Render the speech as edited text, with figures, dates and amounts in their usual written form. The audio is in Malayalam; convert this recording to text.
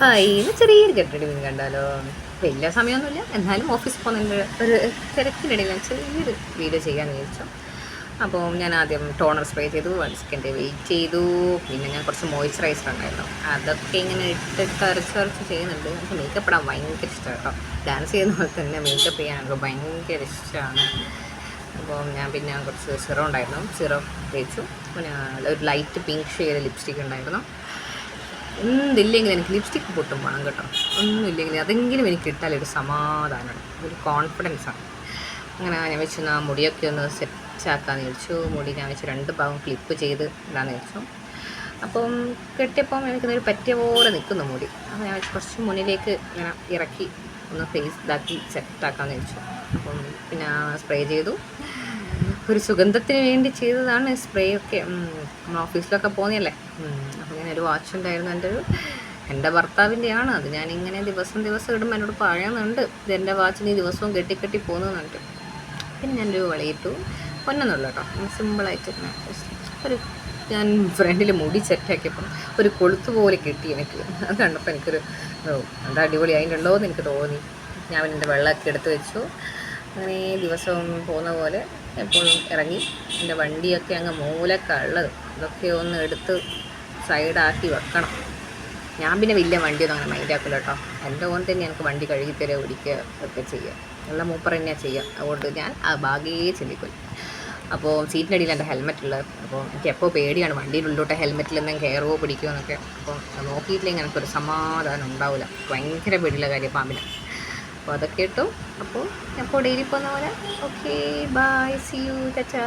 ഇന്ന് ചെറിയൊരു കെട്ടിട മീൻ കണ്ടാലോ. വലിയ സമയമൊന്നുമില്ല, എന്നാലും ഓഫീസിൽ പോകുന്നതിൻ്റെ ഒരു തിരക്കിനിടയിൽ ഞാൻ ചെറിയൊരു വീഡിയോ ചെയ്യാമെന്ന് വിചാരിച്ചു. അപ്പോൾ ഞാൻ ആദ്യം ടോണർ സ്പ്രേ ചെയ്തു, 1 സെക്കൻഡ് വെയിറ്റ് ചെയ്തു. പിന്നെ ഞാൻ കുറച്ച് മോയ്സ്ചറൈസർ ഉണ്ടായിരുന്നു, അതൊക്കെ ഇങ്ങനെ ഇട്ടിട്ട് അരച്ച് ചെയ്യുന്നുണ്ട്. എനിക്ക് മേക്കപ്പ് ഇടാൻ ഭയങ്കര ഇഷ്ടമാണ് കേട്ടോ. ഡാൻസ് ചെയ്യുന്ന പോലെ തന്നെ മേക്കപ്പ് ചെയ്യാനൊക്കെ ഭയങ്കര ഇഷ്ടമാണ്. അപ്പോൾ ഞാൻ പിന്നെ കുറച്ച് സിറം ഉണ്ടായിരുന്നു, സിറം തേച്ചു. പിന്നെ ഒരു ലൈറ്റ് പിങ്ക് ഷെയ്ഡ് ലിപ്സ്റ്റിക് ഉണ്ടായിരുന്നു. എന്തില്ലെങ്കിൽ എനിക്ക് ലിപ്സ്റ്റിക്ക് പൊട്ടും വേണം കേട്ടോ. ഒന്നുമില്ലെങ്കിൽ അതെങ്കിലും എനിക്ക് ഇട്ടാലൊരു സമാധാനമാണ്, ഒരു കോൺഫിഡൻസാണ്. അങ്ങനെ ഞാൻ വെച്ച് മുടിയൊക്കെ ഒന്ന് സെറ്റാക്കാമെന്ന് ചോദിച്ചു. മുടി ഞാൻ വെച്ച് 2 ഭാഗം ക്ലിപ്പ് ചെയ്ത് ഇടാന്ന് വെച്ചു. അപ്പം കെട്ടിയപ്പം എനിക്കൊരു പറ്റിയ പോലെ നിൽക്കുന്നു മുടി. അപ്പോൾ ഞാൻ വെച്ച് കുറച്ച് മുന്നിലേക്ക് ഇങ്ങനെ ഇറക്കി ഒന്ന് ഫേസ് ഇതാക്കി സെറ്റാക്കാമെന്ന് വെച്ചു. അപ്പം പിന്നെ സ്പ്രേ ചെയ്തു. ഒരു സുഗന്ധത്തിന് വേണ്ടി ചെയ്തതാണ് സ്പ്രേ ഒക്കെ. നമ്മൾ ഓഫീസിലൊക്കെ പോകുന്നതല്ലേ. അപ്പോൾ ഞാനൊരു വാച്ച് ഉണ്ടായിരുന്നു, എൻ്റെ ഭർത്താവിൻ്റെയാണ്. അത് ഞാനിങ്ങനെ ദിവസം ഇടുമ്പോൾ എന്നോട് പറയുന്നുണ്ട്, ഇതെൻ്റെ വാച്ച് നീ ദിവസവും കെട്ടി പോകുന്നുണ്ട്. പിന്നെ ഞാനൊരു വളയിട്ടു, പൊന്നൊന്നുമില്ല കേട്ടോ, സിമ്പിളായിട്ട് ഞാൻ ഫ്രണ്ടിൽ മുടി സെറ്റാക്കിയപ്പം ഒരു കൊളുത്ത് പോലെ കിട്ടി എനിക്ക്. അത് കണ്ടപ്പോൾ എനിക്കൊരു എന്താ അടിപൊളി ആയിട്ടുണ്ടോ എന്ന് എനിക്ക് തോന്നി. ഞാൻ എൻ്റെ വെള്ളമൊക്കെ എടുത്ത് വെച്ചു. അങ്ങനെ ദിവസവും പോകുന്ന പോലെ എപ്പോഴും ഇറങ്ങി. എൻ്റെ വണ്ടിയൊക്കെ അങ്ങ് മൂലക്കുള്ളത്, ഇതൊക്കെ ഒന്ന് എടുത്ത് സൈഡാക്കി വെക്കണം. ഞാൻ പിന്നെ വലിയ വണ്ടിയൊന്നും അങ്ങനെ മൈൻഡാക്കില്ല കേട്ടോ. എൻ്റെ ഓൻ തന്നെ എനിക്ക് വണ്ടി കഴുകി തരിക, ഓടിക്കുക ഒക്കെ ചെയ്യുക. നല്ല മൂപ്പർ തന്നെയാണ് ചെയ്യുക. അതുകൊണ്ട് ഞാൻ ആ ഭാഗേ ചിന്തിക്കും. അപ്പോൾ സീറ്റിനടിയിൽ എൻ്റെ ഹെൽമെറ്റ് ഉള്ളത്. അപ്പോൾ എനിക്ക് എപ്പോൾ പേടിയാണ് വണ്ടിയുടെ ഉള്ളിലോട്ട് ഹെൽമെറ്റിൽ എന്തെങ്കിലും കയറുമോ പിടിക്കുമോ എന്നൊക്കെ. അപ്പോൾ നോക്കിയിട്ടില്ലെങ്കിൽ എനിക്കൊരു സമാധാനം ഉണ്ടാവില്ല. ഭയങ്കര പേടിയുള്ള കാര്യം പാമ്പിന്. അപ്പോൾ അതൊക്കെ ഇട്ടു. അപ്പോൾ ഡെയിലി പോകുന്ന പോലെ okay bye, see you, Tata.